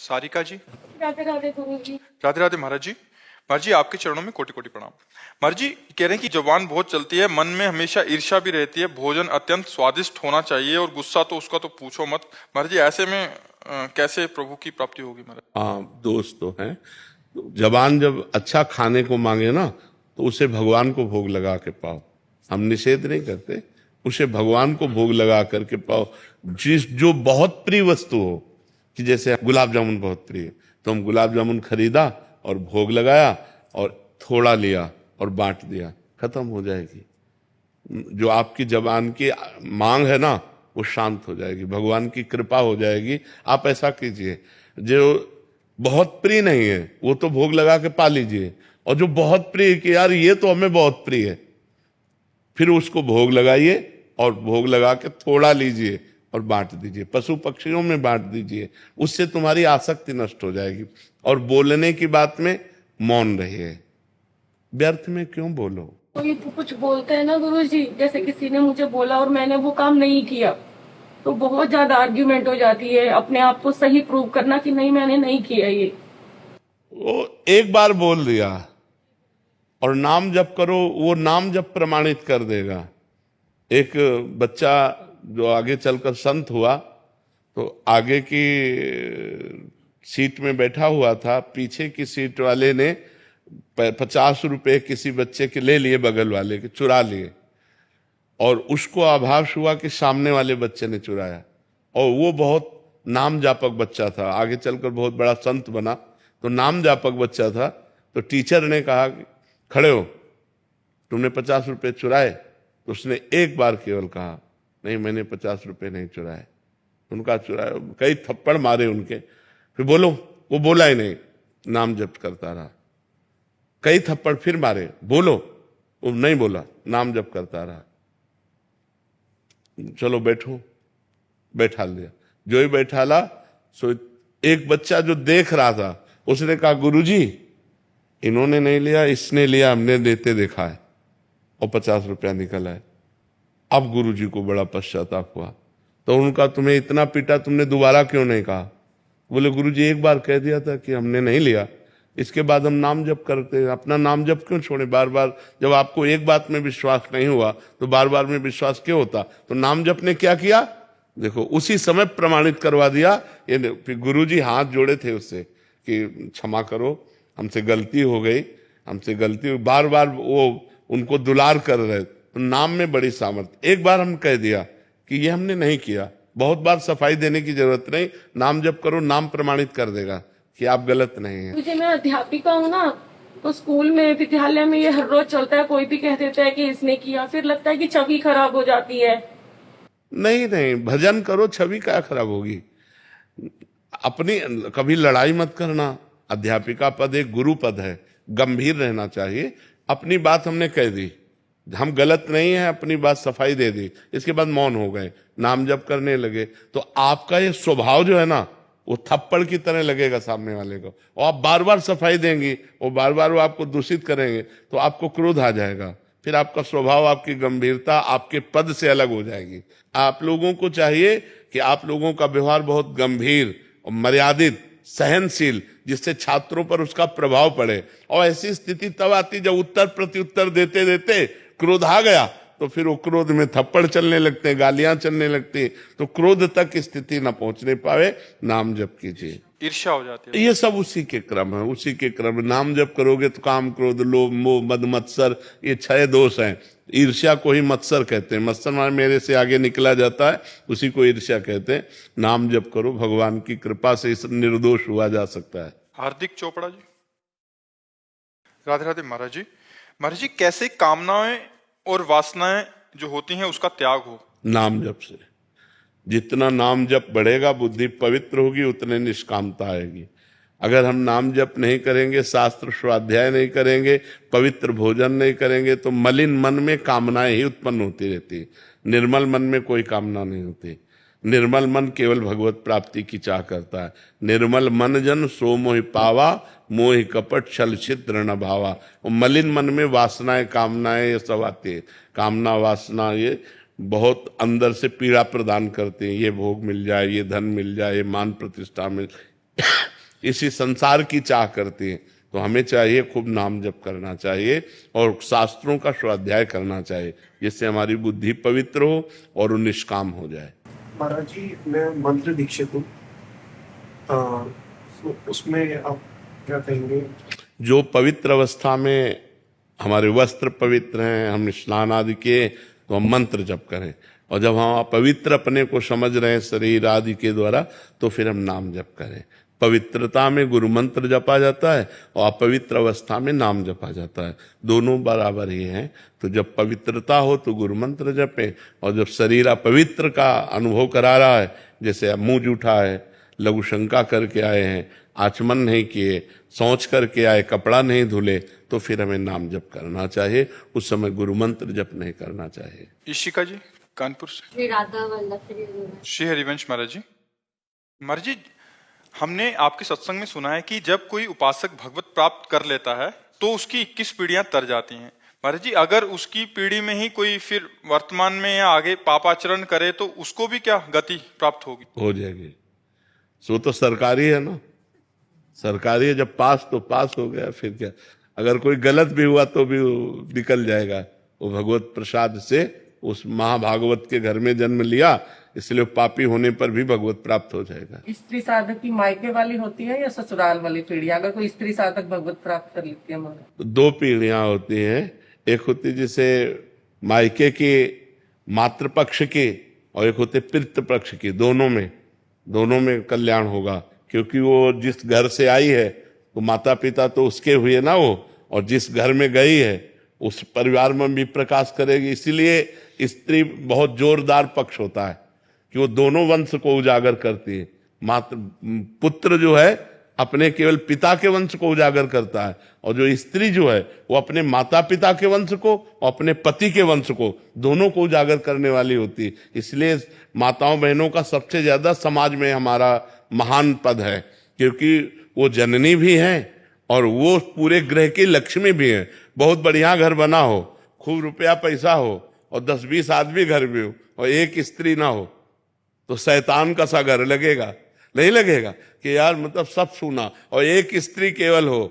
सारिका जी। राधे राधे गुरु जी। राधे राधे महाराज जी। महाराज जी आपके चरणों में कोटि कोटि प्रणाम। महाराज जी कह रहे हैं कि जबान बहुत चलती है, मन में हमेशा ईर्ष्या भी रहती है, भोजन अत्यंत स्वादिष्ट होना चाहिए और गुस्सा तो उसका तो पूछो मत। महाराज जी ऐसे में कैसे प्रभु की प्राप्ति होगी महाराज? हाँ, दोस्त तो हैं। तो जबान जब अच्छा खाने को मांगे ना, तो उसे भगवान को भोग लगा के पाओ। हम निषेध नहीं करते, उसे भगवान को भोग लगा करके पाओ। जो बहुत प्रिय वस्तु हो, कि जैसे गुलाब जामुन बहुत प्रिय, तो हम गुलाब जामुन खरीदा और भोग लगाया और थोड़ा लिया और बांट दिया, खत्म हो जाएगी। जो आपकी जबान की मांग है ना, वो शांत हो जाएगी, भगवान की कृपा हो जाएगी। आप ऐसा कीजिए, जो बहुत प्रिय नहीं है वो तो भोग लगा के पा लीजिए, और जो बहुत प्रिय कि यार ये तो हमें बहुत प्रिय है, फिर उसको भोग लगाइए और भोग लगा के थोड़ा लीजिए और बांट दीजिए, पशु पक्षियों में बांट दीजिए। उससे तुम्हारी आसक्ति नष्ट हो जाएगी। और बोलने की बात में मौन रहिए, व्यर्थ में क्यों बोलो। कोई कुछ बोलते हैं ना गुरु जी, जैसे किसी ने मुझे बोला और मैंने वो काम नहीं किया, तो बहुत ज्यादा आर्ग्यूमेंट हो जाती है। अपने आप को सही प्रूव करना कि नहीं मैंने नहीं किया ये। वो एक बार बोल दिया और नाम जप करो, वो नाम जप प्रमाणित कर देगा। एक बच्चा जो आगे चलकर संत हुआ, तो आगे की सीट में बैठा हुआ था, पीछे की सीट वाले ने 50 रुपए किसी बच्चे के ले लिए, बगल वाले के चुरा लिए, और उसको आभास हुआ कि सामने वाले बच्चे ने चुराया। और वो बहुत नाम जापक बच्चा था, आगे चलकर बहुत बड़ा संत बना। तो नाम जापक बच्चा था, तो टीचर ने कहा कि खड़े हो, तुमने 50 रुपए चुराए? तो उसने एक बार केवल कहा, नहीं मैंने 50 रुपए नहीं चुराए। उनका चुराया, कई थप्पड़ मारे उनके। फिर बोलो, वो बोला ही नहीं, नाम जप करता रहा। कई थप्पड़ फिर मारे, बोलो, वो नहीं बोला, नाम जप करता रहा। चलो बैठो, बैठा लिया। जो ही बैठाला, सो एक बच्चा जो देख रहा था, उसने कहा गुरुजी इन्होंने नहीं लिया, इसने लिया, हमने लेते देखा है, और 50 रुपया निकल आए। अब गुरुजी को बड़ा पश्चाताप हुआ। तो उनका, तुम्हें इतना पीटा, तुमने दोबारा क्यों नहीं कहा? बोले गुरुजी एक बार कह दिया था कि हमने नहीं लिया, इसके बाद हम नाम जप करते हैं, अपना नाम जप क्यों छोड़े बार बार? जब आपको एक बात में विश्वास नहीं हुआ तो बार बार में विश्वास क्यों होता? तो नाम जप ने क्या किया, देखो उसी समय प्रमाणित करवा दिया। ये फिर गुरुजी हाथ जोड़े थे उससे कि क्षमा करो, हमसे गलती हो गई, हमसे गलती हो। बार बार वो उनको दुलार कर रहे। तो नाम में बड़ी सामर्थ्य। एक बार हम कह दिया कि ये हमने नहीं किया, बहुत बार सफाई देने की जरूरत नहीं, नाम जप करो, नाम प्रमाणित कर देगा कि आप गलत नहीं है। मुझे, मैं अध्यापिका हूँ ना, तो स्कूल में, विद्यालय में ये हर रोज चलता है। कोई भी कह देता है कि इसने किया, फिर लगता है कि छवि खराब हो जाती है। नहीं नहीं, भजन करो, छवि क्या खराब होगी। अपनी कभी लड़ाई मत करना। अध्यापिका पद एक गुरु पद है, गंभीर रहना चाहिए। अपनी बात हमने कह दी, हम गलत नहीं है, अपनी बात सफाई दे दी, इसके बाद मौन हो गए, नाम जप करने लगे। तो आपका ये स्वभाव जो है ना, वो थप्पड़ की तरह लगेगा सामने वाले को, और आप बार बार सफाई देंगी, वो बार बार वो आपको दूषित करेंगे, तो आपको क्रोध आ जाएगा। फिर आपका स्वभाव, आपकी गंभीरता आपके पद से अलग हो जाएगी। आप लोगों को चाहिए कि आप लोगों का व्यवहार बहुत गंभीर और मर्यादित, सहनशील, जिससे छात्रों पर उसका प्रभाव पड़े। और ऐसी स्थिति तब आती जब उत्तर प्रत्युत्तर देते देते क्रोध आ गया, तो फिर वो क्रोध में थप्पड़ चलने लगते हैं, गालियां चलने लगती हैं। तो क्रोध तक स्थिति न पहुंचने पावे, नाम जप कीजिए। ईर्ष्या हो जाती है। ये सब उसी के क्रम है, उसी के क्रम। नाम जप करोगे तो काम, क्रोध, लोभ, मोह, मद, मत्सर, ये 6 दोष हैं। ईर्ष्या को ही मत्सर कहते हैं। मत्सर माने मेरे से आगे निकला जाता है, उसी को ईर्ष्या कहते हैं। नाम जप करो, भगवान की कृपा से इस निर्दोष हुआ जा सकता है। हार्दिक चोपड़ा जी। राधे राधे महाराज जी। महाराज जी कैसे कामनाएं और वासनाएं जो होती हैं उसका त्याग हो? नाम जप से। जितना नाम जप बढ़ेगा, बुद्धि पवित्र होगी, उतने निष्कामता आएगी। अगर हम नाम जप नहीं करेंगे, शास्त्र स्वाध्याय नहीं करेंगे, पवित्र भोजन नहीं करेंगे, तो मलिन मन में कामनाएं ही उत्पन्न होती रहती। निर्मल मन में कोई कामना नहीं होती। निर्मल मन केवल भगवत प्राप्ति की चाह करता है। निर्मल मन जन सो मोहि पावा, मोहि कपट छल छिद्र न भावा। और मलिन मन में वासनाएं, कामनाएं ये सब आती है। कामना, वासना ये बहुत अंदर से पीड़ा प्रदान करते हैं। ये भोग मिल जाए, ये धन मिल जाए, ये मान प्रतिष्ठा मिल इसी संसार की चाह करती है। तो हमें चाहिए खूब नाम जप करना चाहिए और शास्त्रों का स्वाध्याय करना चाहिए, जिससे हमारी बुद्धि पवित्र हो और वो निष्काम हो जाए। महाराज जी, मैं मंत्र दीक्षित हूँ, तो उसमें आप क्या कहेंगे? जो पवित्र अवस्था में हमारे वस्त्र पवित्र हैं, हम स्नान आदि किए, तो हम मंत्र जप करें, और जब हम अपवित्र अपने को समझ रहे हैं शरीर आदि के द्वारा, तो फिर हम नाम जप करें। पवित्रता में गुरु मंत्र जपा जाता है और अपवित्र अवस्था में नाम जपा जाता है, दोनों बराबर ही हैं। तो जब पवित्रता हो तो गुरु मंत्र जपें, और जब शरीर अपवित्र का अनुभव करा रहा है, जैसे मुंह जूठा है, लघु शंका करके आए हैं, आचमन नहीं किए, सोच करके आए, कपड़ा नहीं धुले, तो फिर हमें नाम जप करना चाहिए। उस समय गुरु मंत्र जप नहीं करना चाहिए। ईशिका जी कानपुर से। श्री राधा वल्लभ श्री हरिवंश महाराज जी। महाराज जी, हमने आपके सत्संग में सुना है कि जब कोई उपासक भगवत प्राप्त कर लेता है तो उसकी 21 पीढ़ियां तर जाती हैं। महाराज जी, अगर उसकी पीढ़ी में ही कोई फिर वर्तमान में या आगे पापाचरण करे तो उसको भी क्या गति प्राप्त होगी? हो जाएगी। सो तो सरकारी है ना, सरकारी है, जब पास तो पास हो गया, फिर क्या। अगर कोई गलत भी हुआ तो भी वो निकल जाएगा। वो भगवत प्रसाद से उस महाभागवत के घर में जन्म लिया, इसलिए पापी होने पर भी भगवत प्राप्त हो जाएगा। स्त्री साधक की मायके वाली होती है या ससुराल वाली पीढ़ी? अगर कोई स्त्री साधक भगवत प्राप्त कर लेती है हमारा, तो 2 पीढ़ियां होती हैं। एक होती जिसे मायके की मातृपक्ष की, और एक होते पितृ पक्ष की। दोनों में कल्याण होगा, क्योंकि वो जिस घर से आई है तो माता पिता तो उसके हुए ना वो, और जिस घर में गई है उस परिवार में भी प्रकाश करेगी। इसीलिए स्त्री बहुत जोरदार पक्ष होता है कि वो दोनों वंश को उजागर करती है। पुत्र जो है अपने केवल पिता के वंश को उजागर करता है, और जो स्त्री जो है वो अपने माता पिता के वंश को और अपने पति के वंश को, दोनों को उजागर करने वाली होती है। इसलिए माताओं बहनों का सबसे ज्यादा समाज में हमारा महान पद है, क्योंकि वो जननी भी हैं और वो पूरे ग्रह की लक्ष्मी भी हैं। बहुत बढ़िया घर बना हो, खूब रुपया पैसा हो, और 10-20 आदमी घर में हो, और एक स्त्री ना हो, तो शैतान का सा घर लगेगा, नहीं लगेगा कि यार मतलब सब सुना, और एक स्त्री केवल हो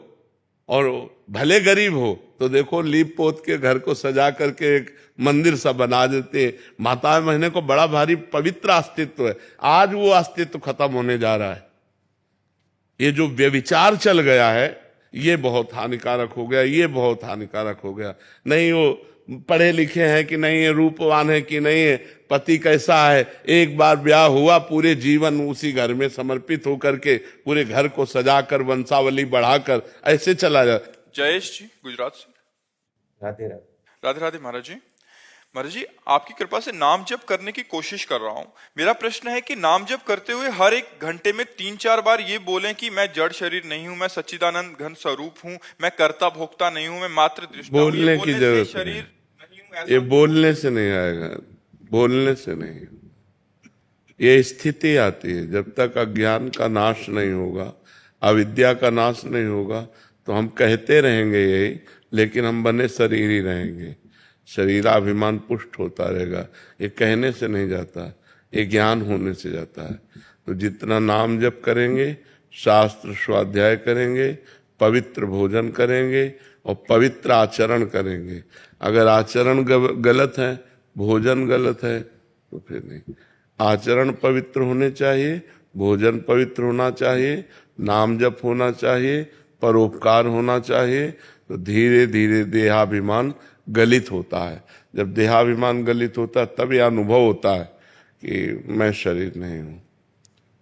और भले गरीब हो, तो देखो लीप पोत के घर को सजा करके एक मंदिर सा बना देते। माता बहने को बड़ा भारी पवित्र अस्तित्व है। आज वो अस्तित्व खत्म होने जा रहा है। ये जो व्यभिचार चल गया है, ये बहुत हानिकारक हो गया, ये बहुत हानिकारक हो गया। नहीं वो पढ़े लिखे हैं कि नहीं है, रूपवान है कि नहीं है, पति कैसा है, एक बार ब्याह हुआ, पूरे जीवन उसी घर में समर्पित होकर के पूरे घर को सजाकर वंशावली बढ़ाकर ऐसे चला जाए। जयेश जी गुजरात से। राधे राधे। राधे राधे महाराज जी। महाराज जी, आपकी कृपा से नाम जप करने की कोशिश कर रहा हूँ। मेरा प्रश्न है कि नाम जप करते हुए हर एक घंटे में 3-4 बार ये बोलें कि मैं जड़ शरीर नहीं हूँ, मैं सच्चिदानंद घन स्वरूप हूँ, मैं कर्ता भोक्ता नहीं हूँ, मैं मात्र दृष्टा हूँ। बोलने की जरूरत शरीर नहीं, नहीं हूँ, ये बोलने से नहीं आएगा, बोलने से नहीं। ये स्थिति आती है, जब तक अज्ञान का नाश नहीं होगा, अविद्या का नाश नहीं होगा, तो हम कहते रहेंगे यही, लेकिन हम बने शरीर ही रहेंगे। शरीराभिमान पुष्ट होता रहेगा। ये कहने से नहीं जाता, ये ज्ञान होने से जाता है। तो जितना नाम जप करेंगे, शास्त्र स्वाध्याय करेंगे, पवित्र भोजन करेंगे और पवित्र आचरण करेंगे। अगर आचरण गलत है, भोजन गलत है, तो फिर नहीं। आचरण पवित्र होने चाहिए, भोजन पवित्र होना चाहिए, नाम जप होना चाहिए, परोपकार होना चाहिए। तो धीरे धीरे देहाभिमान गलित होता है। जब देहाभिमान गलित होता है, तब यह अनुभव होता है कि मैं शरीर नहीं हूँ,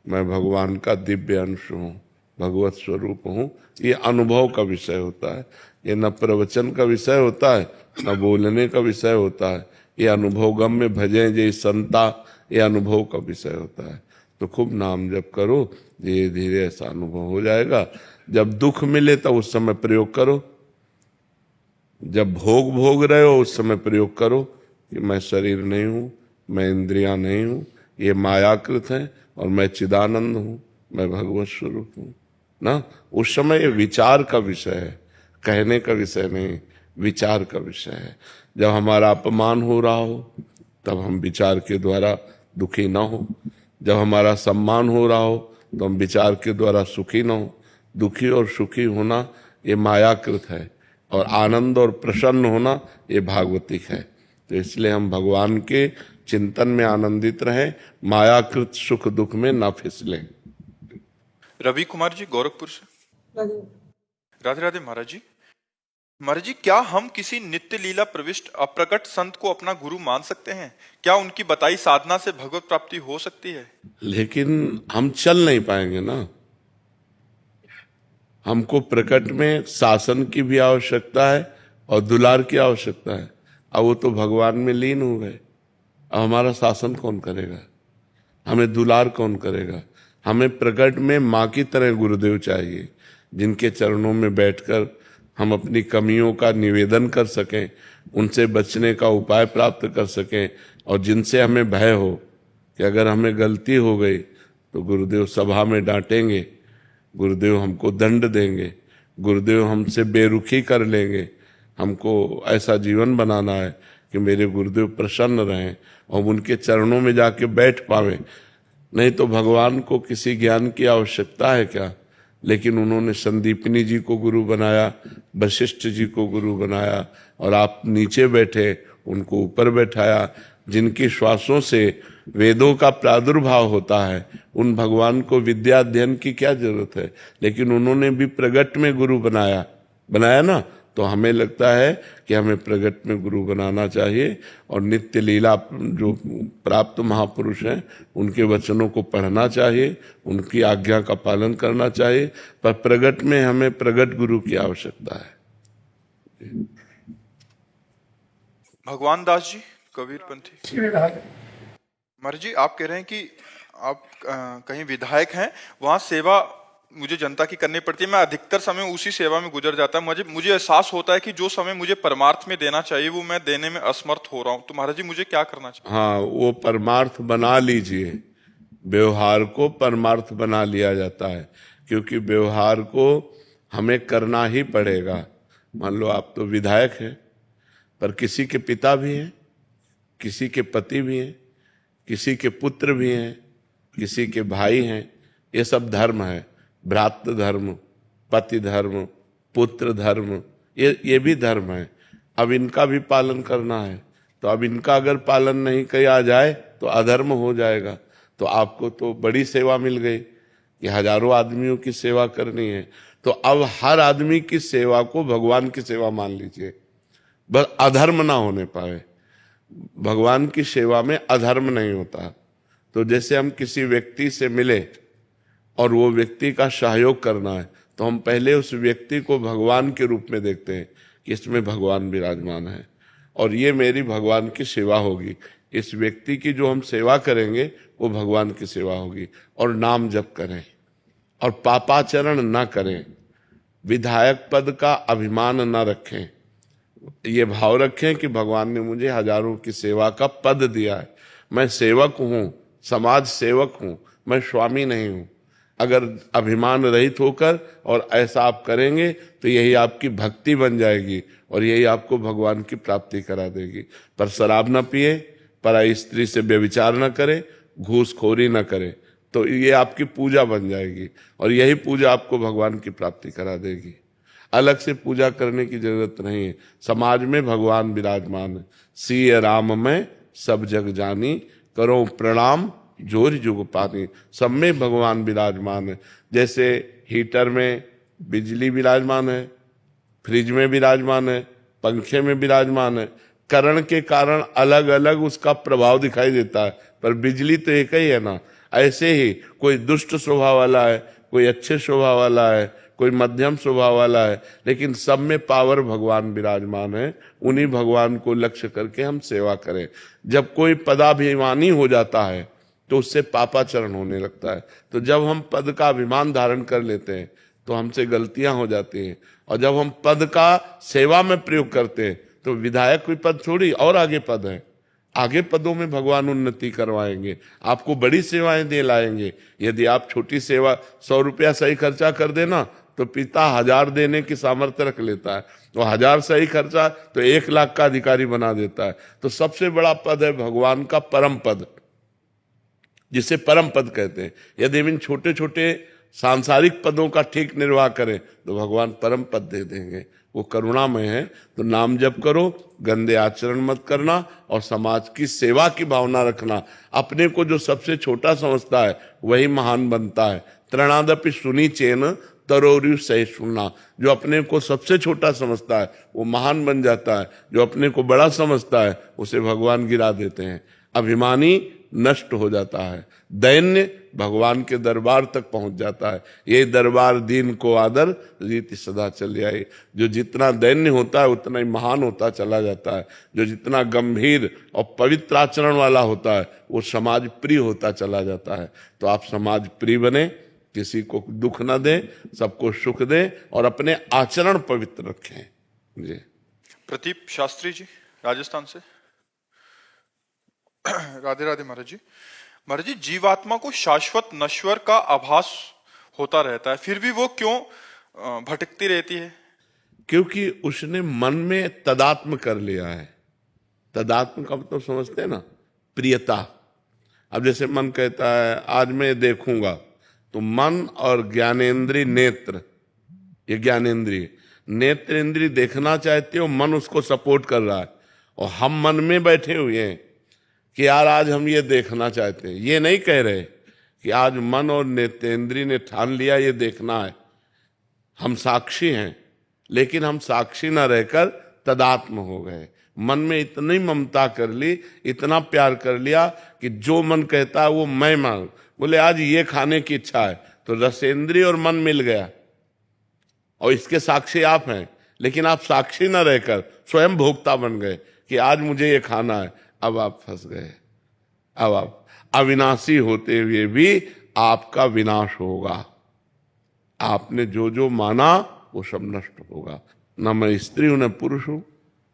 मैं भगवान का दिव्य अंश हूँ, भगवत स्वरूप हूँ। ये अनुभव का विषय होता है। ये न प्रवचन का विषय होता है, न बोलने का विषय होता है। ये अनुभव गम्य भजें जे संता, ये अनुभव का विषय होता है। तो खूब नाम जप करो, धीरे धीरे ऐसा अनुभव हो जाएगा। जब दुख मिले तो उस समय प्रयोग करो, जब भोग रहे हो उस समय प्रयोग करो कि मैं शरीर नहीं हूँ, मैं इंद्रियां नहीं हूँ, ये मायाकृत है, और मैं चिदानंद हूँ, मैं भगवत स्वरूप हूँ ना। उस समय ये विचार का विषय है, कहने का विषय नहीं, विचार का विषय है। जब हमारा अपमान हो रहा हो तब हम विचार के द्वारा दुखी ना हो, जब हमारा सम्मान हो रहा हो तो हम विचार के द्वारा सुखी ना हो। दुखी और सुखी होना ये मायाकृत है, और आनंद और प्रसन्न होना ये भागवतिक है। तो इसलिए हम भगवान के चिंतन में आनंदित रहें, मायाकृत सुख दुख में ना फिसलें। रवि कुमार जी गोरखपुर से। राधे राधे महाराज जी। महाराज जी, क्या हम किसी नित्य लीला प्रविष्ट अप्रकट संत को अपना गुरु मान सकते हैं? क्या उनकी बताई साधना से भगवत प्राप्ति हो सकती है? लेकिन हम चल नहीं पाएंगे ना। हमको प्रकट में शासन की भी आवश्यकता है और दुलार की आवश्यकता है। अब वो तो भगवान में लीन हो गए, अब हमारा शासन कौन करेगा, हमें दुलार कौन करेगा? हमें प्रकट में माँ की तरह गुरुदेव चाहिए, जिनके चरणों में बैठकर हम अपनी कमियों का निवेदन कर सकें, उनसे बचने का उपाय प्राप्त कर सकें, और जिनसे हमें भय हो कि अगर हमें गलती हो गई तो गुरुदेव सभा में डांटेंगे, गुरुदेव हमको दंड देंगे, गुरुदेव हमसे बेरुखी कर लेंगे। हमको ऐसा जीवन बनाना है कि मेरे गुरुदेव प्रसन्न रहें और उनके चरणों में जाके बैठ पावे। नहीं तो भगवान को किसी ज्ञान की आवश्यकता है क्या? लेकिन उन्होंने संदीपनी जी को गुरु बनाया, वशिष्ठ जी को गुरु बनाया, और आप नीचे बैठे, उनको ऊपर बैठाया। जिनकी श्वासों से वेदों का प्रादुर्भाव होता है, उन भगवान को विद्या अध्ययन की क्या जरूरत है? लेकिन उन्होंने भी प्रगट में गुरु बनाया ना। तो हमें लगता है कि हमें प्रगट में गुरु बनाना चाहिए, और नित्य लीला जो प्राप्त महापुरुष हैं उनके वचनों को पढ़ना चाहिए, उनकी आज्ञा का पालन करना चाहिए। पर प्रगट में हमें प्रगट गुरु की आवश्यकता है। भगवान दास जी कबीर पंथी। महाराज जी, आप कह रहे हैं कि आप कहीं विधायक हैं, वहां सेवा मुझे जनता की करनी पड़ती है, मैं अधिकतर समय उसी सेवा में गुजर जाता है। मुझे एहसास होता है कि जो समय मुझे परमार्थ में देना चाहिए वो मैं देने में असमर्थ हो रहा हूँ। तो महाराज जी, मुझे क्या करना चाहिए? हाँ, वो परमार्थ बना लीजिए। व्यवहार को परमार्थ बना लिया जाता है, क्योंकि व्यवहार को हमें करना ही पड़ेगा। मान लो आप तो विधायक हैं, पर किसी के पिता भी हैं, किसी के पति भी हैं, किसी के पुत्र भी हैं, किसी के भाई हैं। ये सब धर्म है। भ्रातृ धर्म, पति धर्म, पुत्र धर्म, ये भी धर्म है। अब इनका भी पालन करना है। तो अब इनका अगर पालन नहीं किया जाए तो अधर्म हो जाएगा। तो आपको तो बड़ी सेवा मिल गई कि हजारों आदमियों की सेवा करनी है। तो अब हर आदमी की सेवा को भगवान की सेवा मान लीजिए, बस अधर्म ना होने पाए। भगवान की सेवा में अधर्म नहीं होता। तो जैसे हम किसी व्यक्ति से मिले और वो व्यक्ति का सहयोग करना है, तो हम पहले उस व्यक्ति को भगवान के रूप में देखते हैं कि इसमें भगवान विराजमान है और ये मेरी भगवान की सेवा होगी। इस व्यक्ति की जो हम सेवा करेंगे वो भगवान की सेवा होगी। और नाम जप करें और पापाचरण ना करें, विधायक पद का अभिमान ना रखें। ये भाव रखें कि भगवान ने मुझे हजारों की सेवा का पद दिया है, मैं सेवक हूँ, समाज सेवक हूँ, मैं स्वामी नहीं हूँ। अगर अभिमान रहित होकर और ऐसा आप करेंगे तो यही आपकी भक्ति बन जाएगी और यही आपको भगवान की प्राप्ति करा देगी। पर शराब न पिए, पराई स्त्री से व्यभिचार न करे, घूसखोरी न करे, तो ये आपकी पूजा बन जाएगी और यही पूजा आपको भगवान की प्राप्ति करा देगी। अलग से पूजा करने की जरूरत नहीं है। समाज में भगवान विराजमान है। सिय राम में सब जग जानी, करो प्रणाम जोर जुग पानी। सब में भगवान विराजमान है। जैसे हीटर में बिजली विराजमान है, फ्रिज में विराजमान है, पंखे में विराजमान है। करण के कारण अलग अलग उसका प्रभाव दिखाई देता है, पर बिजली तो एक ही है ना। ऐसे ही कोई दुष्ट स्वभाव वाला है, कोई अच्छे स्वभाव वाला है, कोई मध्यम स्वभाव वाला है, लेकिन सब में पावर भगवान विराजमान है। उन्हीं भगवान को लक्ष्य करके हम सेवा करें। जब कोई पदाभिमानी हो जाता है तो उससे पापाचरण होने लगता है। तो जब हम पद का अभिमान धारण कर लेते हैं तो हमसे गलतियां हो जाती हैं। और जब हम पद का सेवा में प्रयोग करते हैं तो विधायक कोई पद छोड़ी और आगे पद है, आगे पदों में भगवान उन्नति करवाएंगे, आपको बड़ी सेवाएं दे लाएंगे। यदि आप छोटी सेवा 100 रुपया सही खर्चा कर देना तो पिता 1000 देने की सामर्थ्य रख लेता है। तो 1000 सही खर्चा तो 1 लाख का अधिकारी बना देता है। तो सबसे बड़ा पद है भगवान का परम पद, जिसे परम पद कहते हैं। यदि इन छोटे छोटे सांसारिक पदों का ठीक निर्वाह करें तो भगवान परम पद दे देंगे। वो करुणामय है। तो नाम जप करो, गंदे आचरण मत करना और समाज की सेवा की भावना रखना। अपने को जो सबसे छोटा समझता है वही महान बनता है। त्रणादपि सुनी चेन तरोरु सहिष्णुना। जो अपने को सबसे छोटा समझता है वो महान बन जाता है, जो अपने को बड़ा समझता है उसे भगवान गिरा देते हैं। अभिमानी नष्ट हो जाता है, दैन्य भगवान के दरबार तक पहुंच जाता है। ये दरबार दीन को आदर रीति सदा चली आई। जो जितना दैन्य होता है उतना ही महान होता चला जाता है। जो जितना गंभीर और पवित्र आचरण वाला होता है वो समाज प्रिय होता चला जाता है। तो आप समाज प्रिय बने, किसी को दुख न दें, सबको सुख दें और अपने आचरण पवित्र रखें। जी। प्रदीप शास्त्री जी राजस्थान से। राधे राधे महाराज जी। महाराज जी, जीवात्मा को शाश्वत नश्वर का आभास होता रहता है, फिर भी वो क्यों भटकती रहती है? क्योंकि उसने मन में तदात्म कर लिया है। तदात्म का मतलब समझते हैं ना, प्रियता। अब जैसे मन कहता है आज मैं देखूंगा, तो मन और ज्ञानेंद्रिय नेत्र, ये ज्ञानेंद्रिय, नेत्र इंद्रिय देखना चाहते हो, मन उसको सपोर्ट कर रहा है और हम मन में बैठे हुए हैं कि यार आज हम ये देखना चाहते हैं। ये नहीं कह रहे कि आज मन और नेत्रेंद्रिय ने ठान लिया ये देखना है। हम साक्षी हैं, लेकिन हम साक्षी न रहकर तदात्म हो गए। मन में इतनी ममता कर ली, इतना प्यार कर लिया कि जो मन कहता है वो मैं मांग। बोले आज ये खाने की इच्छा है, तो रसेंद्रिय और मन मिल गया और इसके साक्षी आप हैं। लेकिन आप साक्षी न रहकर स्वयं भोक्ता बन गए कि आज मुझे ये खाना है। अब आप फंस गए। अब आप अविनाशी होते हुए भी आपका विनाश होगा। आपने जो जो माना वो सब नष्ट होगा। न मैं स्त्री हूं न पुरुष हूं,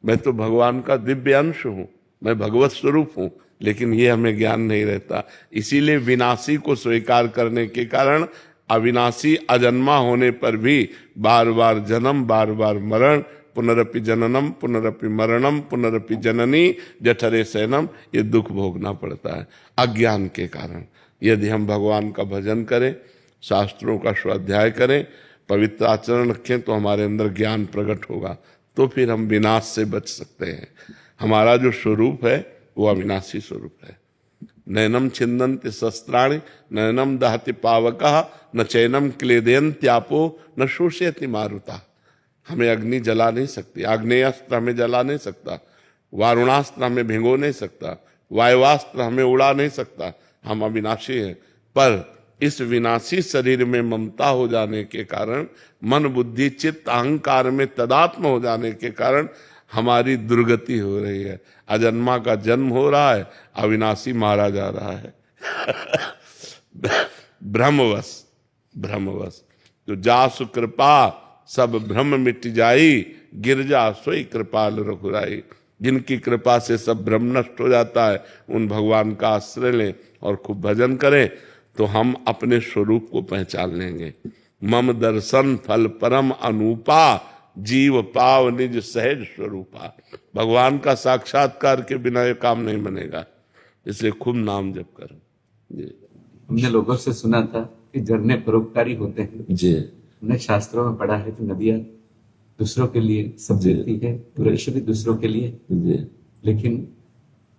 मैं तो भगवान का दिव्य अंश हूं, मैं भगवत स्वरूप हूं। लेकिन ये हमें ज्ञान नहीं रहता। इसीलिए विनाशी को स्वीकार करने के कारण अविनाशी अजन्मा होने पर भी बार बार जन्म, बार बार मरण, पुनरपि जननम पुनरपि मरणम पुनरपि जननी जठरे शयनम, ये दुख भोगना पड़ता है अज्ञान के कारण। यदि हम भगवान का भजन करें, शास्त्रों का स्वाध्याय करें, पवित्र आचरण रखें तो हमारे अंदर ज्ञान प्रकट होगा, तो फिर हम विनाश से बच सकते हैं। हमारा जो स्वरूप है वो अविनाशी स्वरूप है। नैनम छिन्दन्ति शस्त्राणि नैनम दहति पावकः न चैनम क्लेदयन्त्यापो न शोषयति मारुता। हमें अग्नि जला नहीं सकती, आग्नेयास्त्र हमें जला नहीं सकता, वारुणास्त्र हमें भिगो नहीं सकता, वायुवास्त्र हमें उड़ा नहीं सकता। हम अविनाशी हैं। पर इस विनाशी शरीर में ममता हो जाने के कारण, मन बुद्धि चित्त अहंकार में तदात्म हो जाने के कारण हमारी दुर्गति हो रही है। अजन्मा का जन्म हो रहा है, अविनाशी मारा जा रहा है। भ्रमवश तो जासु कृपा सब भ्रम मिट जाई, गिरजा सोई कृपाल रघुराई। जिनकी कृपा से सब भ्रम नष्ट हो जाता है, उन भगवान का आश्रय लें और खूब भजन करें, तो हम अपने स्वरूप को पहचान लेंगे। मम दर्शन फल परम अनूपा, जीव पाव निज सहज स्वरूपा। भगवान का साक्षात्कार के बिना ये काम नहीं बनेगा। इसलिए खूब नाम जप करो। जी। हमने लोगों से सुना था कि झरने परोपकारी होते हैं। जी। हमने शास्त्रों में पढ़ा है कि नदियां दूसरों के लिए सब देती है, वृक्ष भी दूसरों के लिए। जी। लेकिन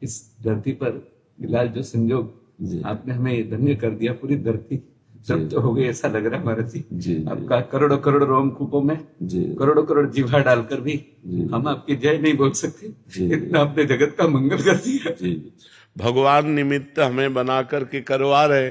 इस धरती पर फिलहाल जो संयोग आपने हमें धन्य कर दिया, पूरी धरती सब तो हो गई ऐसा लग रहा है महाराज जी। आपका करोड़ों करोड़ रोमकूपों में करोड़ों करोड़ जीवा डालकर भी हम आपकी जय नहीं बोल सकते। इतना आपने जगत का मंगल कर दिया। भगवान निमित्त हमें बना करके करवा रहे,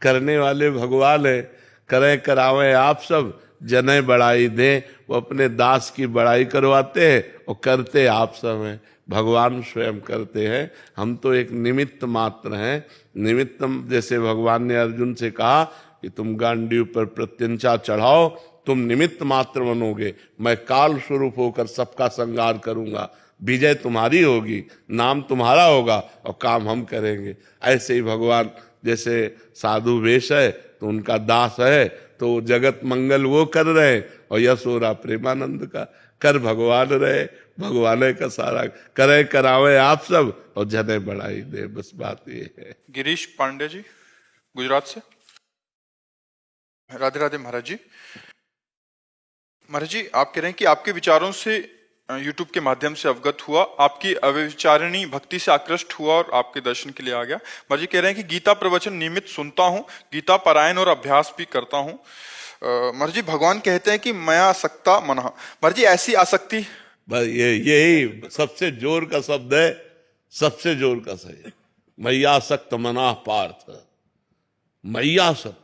करने वाले भगवान है। करे करावे आप सब, जने बड़ाई दे। वो अपने दास की बड़ाई करवाते हैं और करते आप सब हैं। भगवान स्वयं करते हैं, हम तो एक निमित्त मात्र हैं। निमित्त, जैसे भगवान ने अर्जुन से कहा कि तुम गांडीव पर प्रत्यंचा चढ़ाओ, तुम निमित्त मात्र बनोगे, मैं काल स्वरूप होकर सबका संहार करूंगा। विजय तुम्हारी होगी, नाम तुम्हारा होगा और काम हम करेंगे। ऐसे ही भगवान जैसे साधु वेश है तो उनका दास है, तो जगत मंगल वो कर रहे और यश हो रहा प्रेमानंद का। कर भगवान रहे, भगवान का सारा करे करावे आप सब और जने बढ़ाई दे। बस बात ये है। गिरीश पांडे जी गुजरात से। राधे राधे महाराज जी। महाराज जी, आप कह रहे हैं कि आपके विचारों से यूट्यूब के माध्यम से अवगत हुआ, आपकी अविचारणी भक्ति से आकृष्ट हुआ और आपके दर्शन के लिए आ गया। महाराज जी कह रहे हैं कि गीता प्रवचन नियमित सुनता हूँ, गीता पारायण और अभ्यास भी करता हूँ। महाराज जी, भगवान कहते हैं कि मया आसक्ता मनः। महाराज जी, ऐसी आसक्ति, बस यही सबसे जोर का शब्द है, सबसे जोर का सही है। मैया आसक्त मना पार्थ, मैया आसक्त,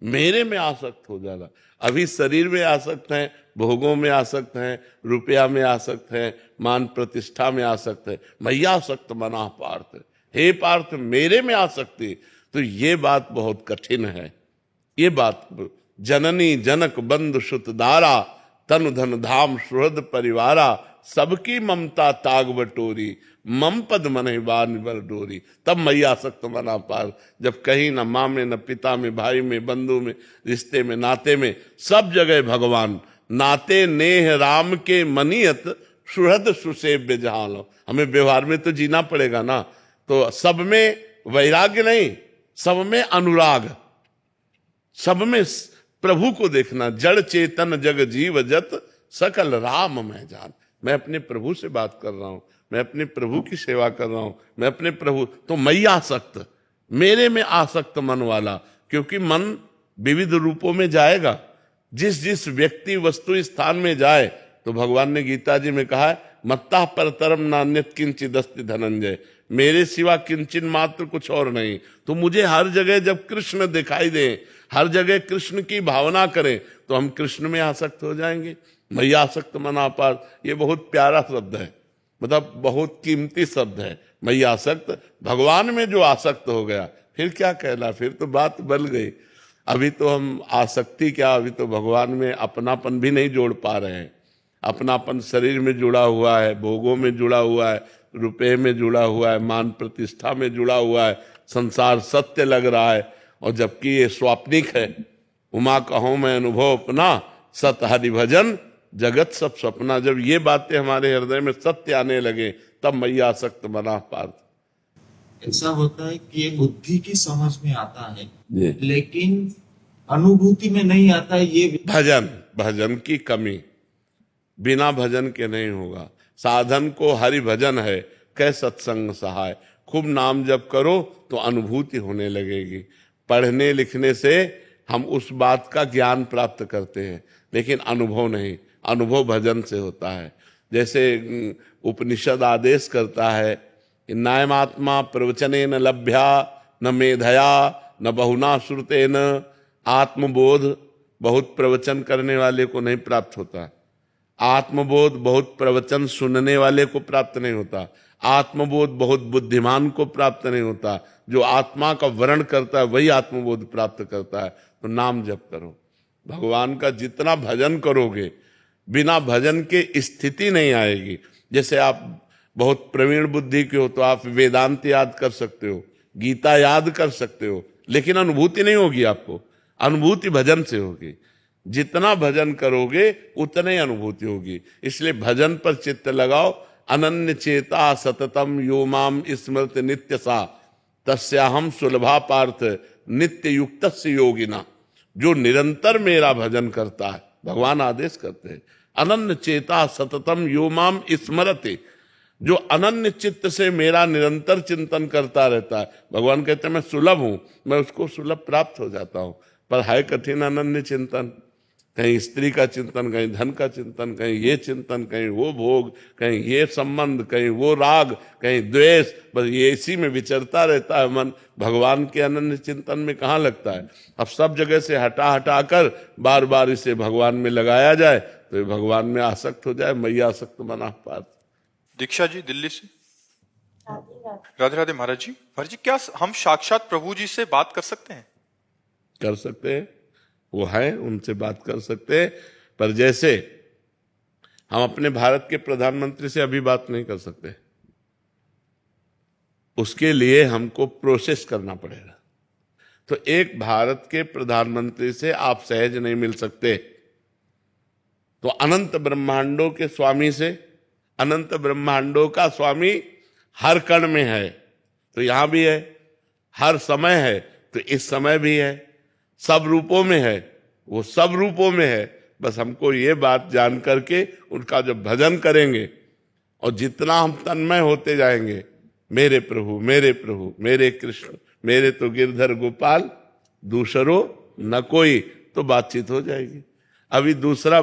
मेरे में आसक्त हो जाना। अभी शरीर में आसक्त हैं, भोगों में आसक्त हैं, रुपया में आसक्त हैं, मान प्रतिष्ठा में आसक्त है। मैया आसक्त मना पार्थ, हे पार्थ मेरे में आसक्ति। तो ये बात बहुत कठिन है। ये बात जननी जनक बंधु सुत दारा, तनु धन धाम सुहृद परिवारा, सबकी ममता ताग बटोरी, मम पद मन बान बर डोरी। तब मैया आसक्त मना पार। जब कहीं न माँ में, न पिता में, भाई में, बंधु में, रिश्ते में, नाते में, सब जगह भगवान। नाते नेह राम के मनियत, सुहृद सुसेव्य जहां। हमें व्यवहार में तो जीना पड़ेगा ना। तो सब में वैराग्य नहीं, सब में अनुराग, सब में प्रभु को देखना। जड़ चेतन जग जीव जत, सकल राम मैं जान। मैं अपने प्रभु से बात कर रहा हूं, मैं अपने प्रभु की सेवा कर रहा हूं, मैं अपने प्रभु। तो मैया आसक्त, मेरे में आसक्त मन वाला। क्योंकि मन विविध रूपों में जाएगा, जिस जिस व्यक्ति वस्तु स्थान में जाए। तो भगवान ने गीता जी में कहा है, मत्ता परतरम नान्यत किंचिद अस्ति धनंजय, मेरे सिवा किंचन मात्र कुछ और नहीं। तो मुझे हर जगह जब कृष्ण दिखाई दे, हर जगह कृष्ण की भावना करें, तो हम कृष्ण में आसक्त हो जाएंगे। मैया आसक्त मना पार, ये बहुत प्यारा शब्द है, मतलब बहुत कीमती शब्द है। मैया आसक्त, भगवान में जो आसक्त हो गया, फिर क्या कहना, फिर तो बात बल गई। अभी तो हम आसक्ति क्या, अभी तो भगवान में अपनापन भी नहीं जोड़ पा रहे हैं। अपनापन शरीर में जुड़ा हुआ है, भोगों में जुड़ा हुआ है, रुपए में जुड़ा हुआ है, मान प्रतिष्ठा में जुड़ा हुआ है, संसार सत्य लग रहा है। और जबकि ये स्वाप्निक है। उमा कहो मैं अनुभव अपना, सत हरि भजन जगत सब सपना। जब ये बातें हमारे हृदय में सत्य आने लगे, तब मैया आसक्त मना पार्थ। ऐसा होता है कि ये बुद्धि की समझ में आता है, लेकिन अनुभूति में नहीं आता है। ये भजन की कमी, बिना भजन के नहीं होगा। साधन को हरि भजन है, कै सत्संग सहाय। खूब नाम जप करो तो अनुभूति होने लगेगी। पढ़ने लिखने से हम उस बात का ज्ञान प्राप्त करते हैं, लेकिन अनुभव नहीं। अनुभव भजन से होता है। जैसे उपनिषद आदेश करता है कि नायमात्मा प्रवचनेन लभ्या न मेधया न बहुना श्रुतेन। आत्मबोध बहुत प्रवचन करने वाले को नहीं प्राप्त होता। आत्मबोध बहुत प्रवचन सुनने वाले को प्राप्त नहीं होता। आत्मबोध बहुत बुद्धिमान को प्राप्त नहीं होता। जो आत्मा का वर्ण करता है वही आत्मबोध प्राप्त करता है। तो नाम जप करो, भगवान का जितना भजन करोगे, बिना भजन के स्थिति नहीं आएगी। जैसे आप बहुत प्रवीण बुद्धि के हो तो आप वेदांत याद कर सकते हो, गीता याद कर सकते हो, लेकिन अनुभूति नहीं होगी आपको। अनुभूति भजन से होगी। जितना भजन करोगे उतने अनुभूति होगी। इसलिए भजन पर चित्त लगाओ। अनन्य चेता सततम यो माम स्मृत नित्य सा, तस्याहम सुलभा पार्थ नित्य युक्त योगिना। जो निरंतर मेरा भजन करता है, भगवान आदेश करते हैं, अनन्य चेता सततम यो माम स्मरते। जो अनन्य चित्त से मेरा निरंतर चिंतन करता रहता है, भगवान कहते हैं मैं सुलभ हूं, मैं उसको सुलभ प्राप्त हो जाता हूं। पर है कठिन अनन्य चिंतन। कहीं स्त्री का चिंतन, कहीं धन का चिंतन, कहीं ये चिंतन, कहीं वो भोग, कहीं ये संबंध, कहीं वो राग, कहीं द्वेष। बस ये इसी में विचरता रहता है मन। भगवान के अनन्य चिंतन में कहाँ लगता है। अब सब जगह से हटा हटा कर बार बार इसे भगवान में लगाया जाए तो ये भगवान में आसक्त हो जाए। मैया आसक्त मना पार्थ। दीक्षा जी दिल्ली से। राधे राधे महाराज जी। महाराज जी, क्या हम साक्षात प्रभु जी से बात कर सकते हैं? कर सकते हैं, वो है, उनसे बात कर सकते हैं। पर जैसे हम अपने भारत के प्रधानमंत्री से अभी बात नहीं कर सकते, उसके लिए हमको प्रोसेस करना पड़ेगा। तो एक भारत के प्रधानमंत्री से आप सहज नहीं मिल सकते। तो अनंत ब्रह्मांडों के स्वामी से, अनंत ब्रह्मांडों का स्वामी हर कण में है, तो यहां भी है। हर समय है, तो इस समय भी है। सब रूपों में है, वो सब रूपों में है। बस हमको ये बात जान करके उनका जब भजन करेंगे और जितना हम तन्मय होते जाएंगे, मेरे प्रभु मेरे प्रभु मेरे कृष्ण मेरे तो गिरधर गोपाल दूसरो न कोई, तो बातचीत हो जाएगी। अभी दूसरा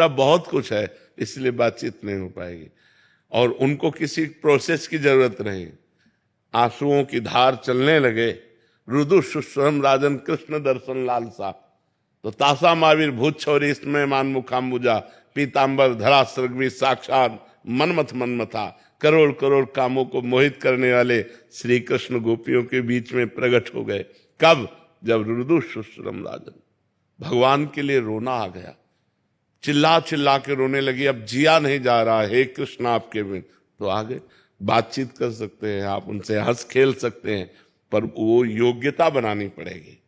बहुत कुछ है, इसलिए बातचीत नहीं हो पाएगी। और उनको किसी प्रोसेस की जरूरत नहीं। आंसुओं की धार चलने लगे, रुदु सुश्रम राजन कृष्ण दर्शन लालसा, तो तासा मावीर भूत छौरी इसमें मान मुखाम्बुजा पीतांबर धरा सृग्वी साक्षात मनमथा, करोड़ करोड़ कामों को मोहित करने वाले श्री कृष्ण गोपियों के बीच में प्रकट हो गए। कब? जब रुदु सुश्रम राजन, भगवान के लिए रोना आ गया, चिल्ला चिल्ला के रोने लगी, अब जिया नहीं जा रहा, हे कृष्ण आपके बिन। तो आगे बातचीत कर सकते हैं आप, उनसे हंस खेल सकते हैं, पर वो योग्यता बनानी पड़ेगी।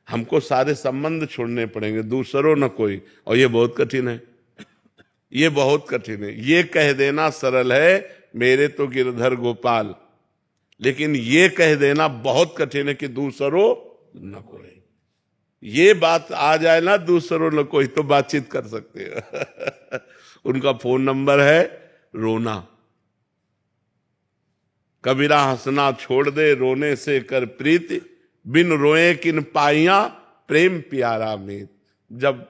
हमको सारे संबंध छोड़ने पड़ेंगे, दूसरों न कोई। और ये बहुत कठिन है, ये बहुत कठिन है। ये कह देना सरल है, मेरे तो गिरधर गोपाल, लेकिन ये कह देना बहुत कठिन है कि दूसरों न कोई। ये बात आ जाए ना, दूसरों न कोई, तो बातचीत कर सकते हैं। उनका फोन नंबर है रोना। कबीरा हंसना छोड़ दे, रोने से कर प्रीति, बिन रोए किन पाइया प्रेम प्यारा मीत। जब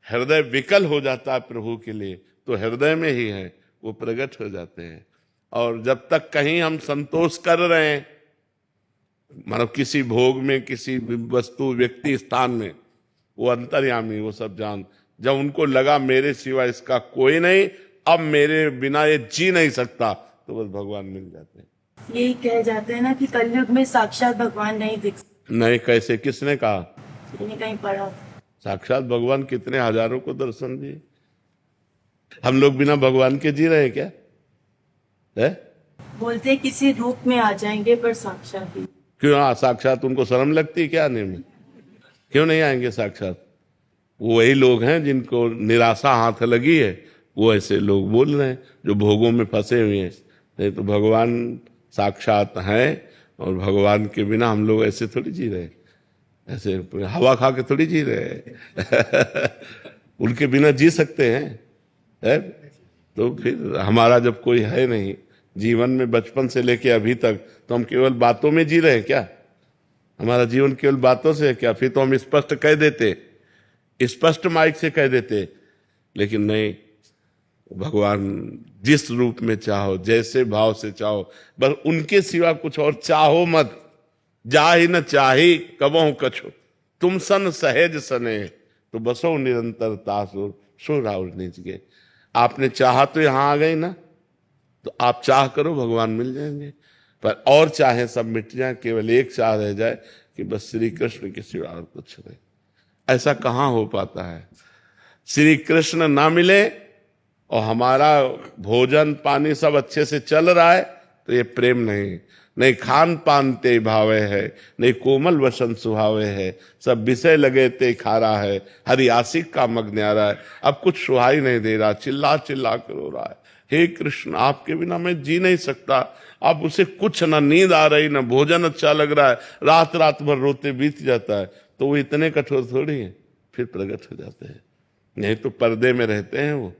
हृदय विकल हो जाता है प्रभु के लिए, तो हृदय में ही है, वो प्रकट हो जाते हैं। और जब तक कहीं हम संतोष कर रहे हैं, मतलब किसी भोग में, किसी वस्तु व्यक्ति स्थान में, वो अंतर्यामी, वो सब जान। जब उनको लगा मेरे सिवा इसका कोई नहीं, अब मेरे बिना ये जी नहीं सकता, तो बस भगवान मिल जाते हैं। यही कह जाते हैं ना कि कलयुग में साक्षात भगवान नहीं दिख नहीं, कैसे? किसने कहा? कहीं पढ़ा। साक्षात भगवान कितने हजारों को दर्शन दिए। हम लोग बिना भगवान के जी रहे हैं क्या? है? बोलते किसी रूप में आ जाएंगे, पर साक्षात ही क्यों? साक्षात उनको शर्म लगती है क्या आने में? क्यों नहीं आएंगे साक्षात? वो वही लोग हैं जिनको निराशा हाथ लगी है, वो ऐसे लोग बोल रहे हैं जो भोगों में फंसे हुए हैं। नहीं तो भगवान साक्षात हैं, और भगवान के बिना हम लोग ऐसे थोड़ी जी रहे, ऐसे हवा खा के थोड़ी जी रहे। उनके बिना जी सकते हैं, है? तो फिर हमारा जब कोई है नहीं जीवन में, बचपन से लेके अभी तक, तो हम केवल बातों में जी रहे हैं क्या? हमारा जीवन केवल बातों से है क्या? फिर तो हम स्पष्ट कह देते, स्पष्ट माइक से कह देते, लेकिन नहीं। भगवान जिस रूप में चाहो, जैसे भाव से चाहो, बस उनके सिवा कुछ और चाहो मत। जा ही न चाही कबहु कछु, तुम सन सहज सने, तो बसो निरंतर तासुर सो राउर निज गए। आपने चाहा तो यहां आ गए ना, तो आप चाह करो, भगवान मिल जाएंगे। पर और चाहे सब मिट जाए, केवल एक चाह रह जाए कि बस श्री कृष्ण के सिवा और कुछ नहीं। ऐसा कहाँ हो पाता है? श्री कृष्ण ना मिले और हमारा भोजन पानी सब अच्छे से चल रहा है, तो ये प्रेम नहीं। नहीं खान पान ते भावे है, नहीं कोमल वसन सुहावे है, सब विषय लगे ते खारा है, हरि आशिक का मग न्यारा है। अब कुछ सुहाई नहीं दे रहा, चिल्ला चिल्ला कर रो रहा है, हे कृष्ण आपके बिना मैं जी नहीं सकता। अब उसे कुछ ना नींद आ रही, ना भोजन अच्छा लग रहा है, रात रात भर रोते बीत जाता है, तो वो इतने कठोर थोड़ी है, फिर प्रकट हो जाते हैं। नहीं तो पर्दे में रहते हैं वो,